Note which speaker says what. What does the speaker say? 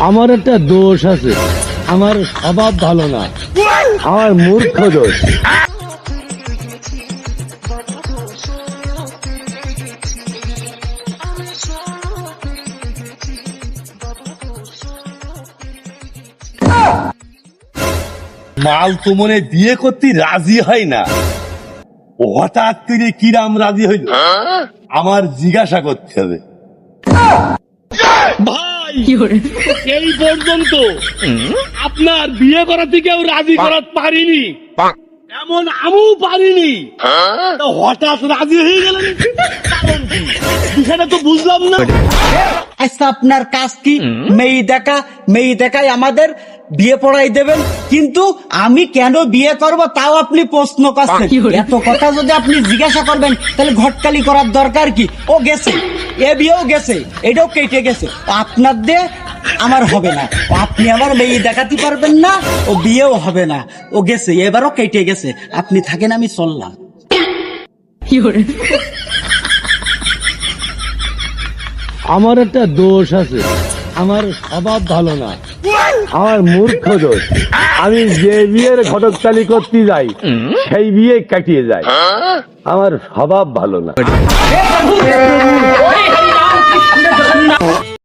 Speaker 1: আমার একটা দোষ আছে, আমার স্বভাব ভালো না, আমার মূর্খ দোষ।
Speaker 2: মাল তো মনে বিয়ে করতে রাজি হয় না, হঠাৎ করে কিরাম রাজি হইল আমার জিজ্ঞাসা করতে হবে।
Speaker 1: ভাই এই পর্যন্ত আপনার বিয়ে করাতে কেউ রাজি করাতে পারিনি, এমন আমিও পারিনি, তো হঠাৎ রাজি হয়ে গেলেন কারণ কি? বিষয়টা তো বুঝলাম না।
Speaker 3: আচ্ছা আপনার কাজ কি? মেয়ে দেখাই আমাদের বিয়ে পড়াই দেবেন, কিন্তু আমি কেন বিয়ে করব তাও আপনি প্রশ্ন করছেন। এত কথা যদি আপনি জিজ্ঞাসা করবেন তাহলে ঘটকালি করার দরকার কি? ও গেছে, এ বিয়েও গেছে, এটাও কেটে গেছে, আপনার দিয়ে আমার হবে না। আপনি আমার মেয়ে দেখাতে পারবেন না, ও বিয়েও হবে না, ও গেছে, এবারও কেটে গেছে। আপনি থাকেন, আমি চললাম।
Speaker 1: আমার একটা দোষ আছে, আমার স্বভাব ভালো না, আমার মূর্খ দোষ। আমি যে বিয়ের ঘটকতালি করতে যাই সেই বিয়ে কাটিয়ে যায়, আমার স্বভাব ভালো না।